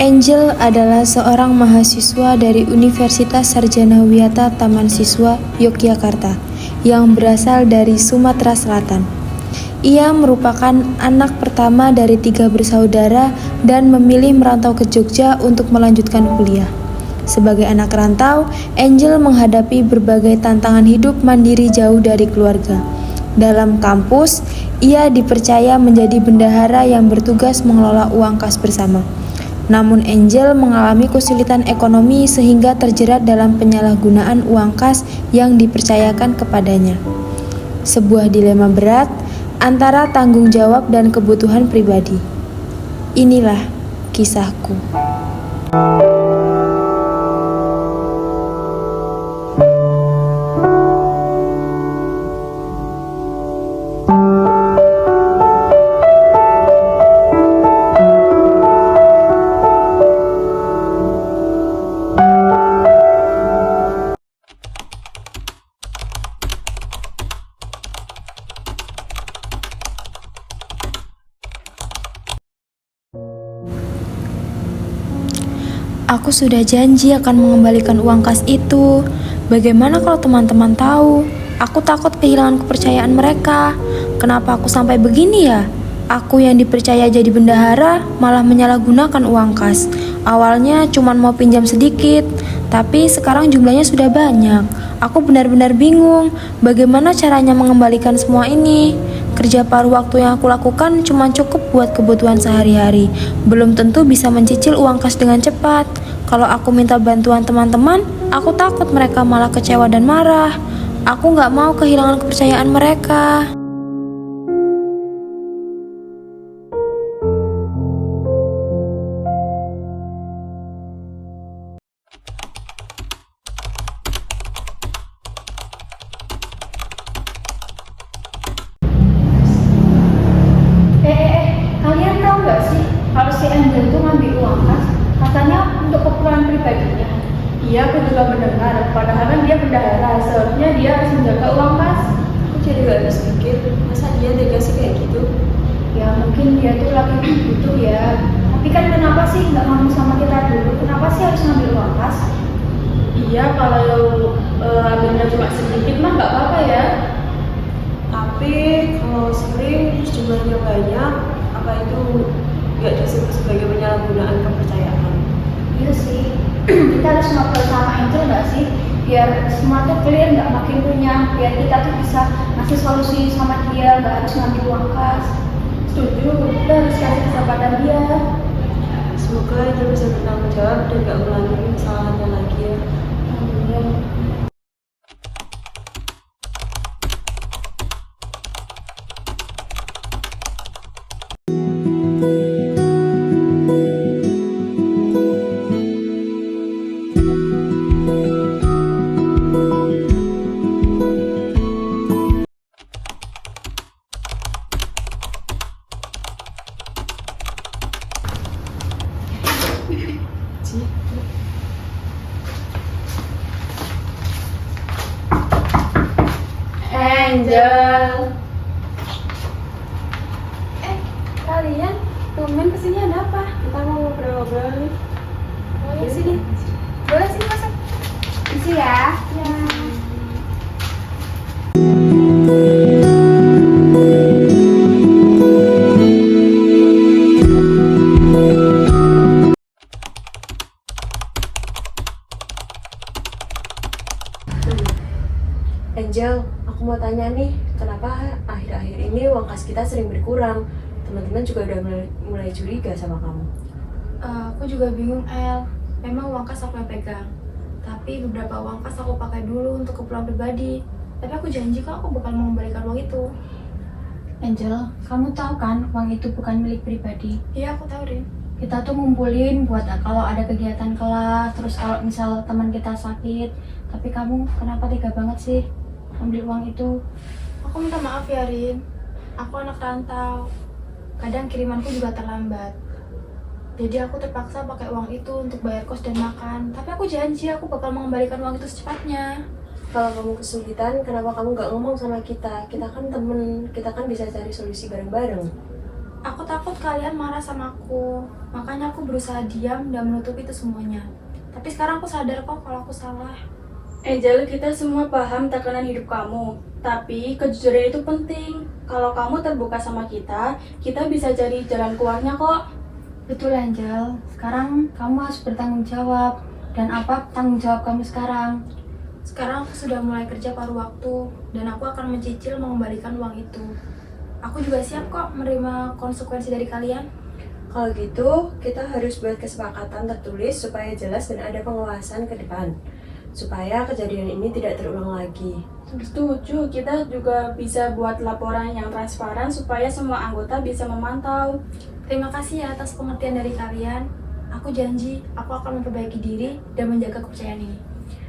Angel adalah seorang mahasiswa dari Universitas Sarjana Wiyata Taman Siswa, Yogyakarta, yang berasal dari Sumatera Selatan. Ia merupakan anak pertama dari 3 bersaudara dan memilih merantau ke Jogja untuk melanjutkan kuliah. Sebagai anak rantau, Angel menghadapi berbagai tantangan hidup mandiri jauh dari keluarga. Dalam kampus, ia dipercaya menjadi bendahara yang bertugas mengelola uang kas bersama. Namun Angel mengalami kesulitan ekonomi sehingga terjerat dalam penyalahgunaan uang kas yang dipercayakan kepadanya. Sebuah dilema berat antara tanggung jawab dan kebutuhan pribadi. Inilah kisahku. Aku sudah janji akan mengembalikan uang kas itu. Bagaimana kalau teman-teman tahu? Aku takut kehilangan kepercayaan mereka. Kenapa aku sampai begini ya? Aku yang dipercaya jadi bendahara malah menyalahgunakan uang kas. Awalnya cuma mau pinjam sedikit, tapi sekarang jumlahnya sudah banyak. Aku benar-benar bingung bagaimana caranya mengembalikan semua ini. Kerja paruh waktu yang aku lakukan cuma cukup buat kebutuhan sehari-hari. Belum tentu bisa mencicil uang kas dengan cepat. Kalau aku minta bantuan teman-teman, aku takut mereka malah kecewa dan marah. Aku gak mau kehilangan kepercayaan mereka. Kalian tahu nggak sih kalau si Angel itu ngambil uang kas, katanya untuk keperluan pribadinya. Iya, aku juga mendengar. Padahal kan dia bendahara, seharusnya dia harus menjaga uang kas. Aku jadi gak habis pikir, masa dia tega sih kayak gitu? Ya mungkin dia tuh lagi gitu ya. Tapi kan kenapa sih nggak ngomong sama kita dulu? Kenapa sih harus ngambil uang kas? Iya, kalau ambilnya cuma sedikit mah nggak apa-apa ya. Tapi kalau sering terus jumlahnya banyak, apa itu nggak disebut sebagai penyalahgunaan kepercayaan? Iya sih. Kita harus ngobrol sama Angel nggak sih? Biar semua tuh clear, nggak makin punya. Biar kita tuh bisa ngasih solusi sama dia, nggak harus ngambil uang kas. Setuju, kita harus kasih kesempatan dia. Semoga dia bisa bertanggung jawab dan nggak mengulangi kesalahannya lagi ya. Amin. Angel, Kalian tumben kesini ada apa? kita mau ngobrol-ngobrol nih. Oh ya sini. Boleh sini masuk. Isi ya. Ya. Angel, aku mau tanya nih, kenapa akhir-akhir ini uang kas kita sering berkurang? Teman-teman juga udah mulai curiga sama kamu. Aku juga bingung, El. Memang uang kas aku yang pegang. Tapi beberapa uang kas aku pakai dulu untuk keperluan pribadi. Tapi aku janji kok aku bakal mengembalikan uang itu. Angel, kamu tahu kan uang itu bukan milik pribadi. Iya, aku tahu, Rin. Kita tuh ngumpulin buat kalau ada kegiatan kelas, terus kalau misal teman kita sakit. Tapi kamu kenapa tega banget sih ambil uang itu? Aku minta maaf ya, Rin. Aku anak rantau. Kadang kirimanku juga terlambat. Jadi aku terpaksa pakai uang itu untuk bayar kos dan makan. Tapi aku janji aku bakal mengembalikan uang itu secepatnya. Kalau kamu kesulitan, kenapa kamu nggak ngomong sama kita? Kita kan temen, kita kan bisa cari solusi bareng-bareng. Aku takut kalian marah sama aku, makanya aku berusaha diam dan menutupi itu semuanya. Tapi sekarang aku sadar kok kalau aku salah. Angel, kita semua paham tekanan hidup kamu, tapi kejujuran itu penting. Kalau kamu terbuka sama kita bisa cari jalan keluarnya kok. Betul Angel, sekarang kamu harus bertanggung jawab. Dan apa tanggung jawab kamu sekarang? Sekarang aku sudah mulai kerja paruh waktu, dan aku akan mencicil mengembalikan uang itu. Aku juga siap kok menerima konsekuensi dari kalian. Kalau gitu, kita harus buat kesepakatan tertulis supaya jelas dan ada pengawasan ke depan. Supaya kejadian ini tidak terulang lagi. Setuju, kita juga bisa buat laporan yang transparan supaya semua anggota bisa memantau. Terima kasih ya atas pengertian dari kalian. Aku janji, aku akan memperbaiki diri dan menjaga kepercayaan ini.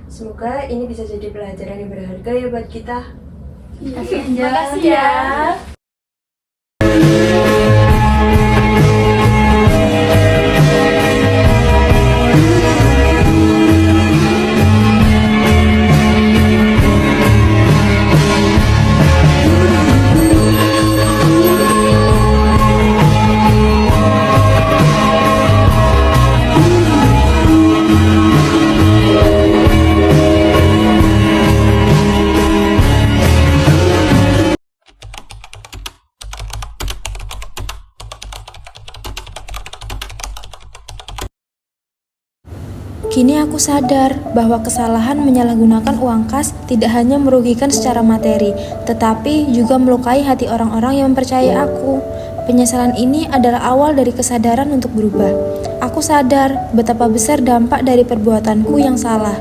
Semoga ini bisa jadi pelajaran yang berharga ya buat kita. Terima kasih Angel. Terima kasih ya. Kini aku sadar bahwa kesalahan menyalahgunakan uang kas tidak hanya merugikan secara materi, tetapi juga melukai hati orang-orang yang mempercayai aku. Penyesalan ini adalah awal dari kesadaran untuk berubah. Aku sadar betapa besar dampak dari perbuatanku yang salah.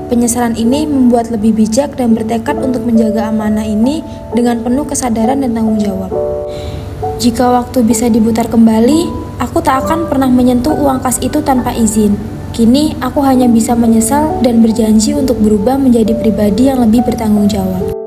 Penyesalan ini membuat lebih bijak dan bertekad untuk menjaga amanah ini dengan penuh kesadaran dan tanggung jawab. Jika waktu bisa diputar kembali, aku tak akan pernah menyentuh uang kas itu tanpa izin. Kini aku hanya bisa menyesal dan berjanji untuk berubah menjadi pribadi yang lebih bertanggung jawab.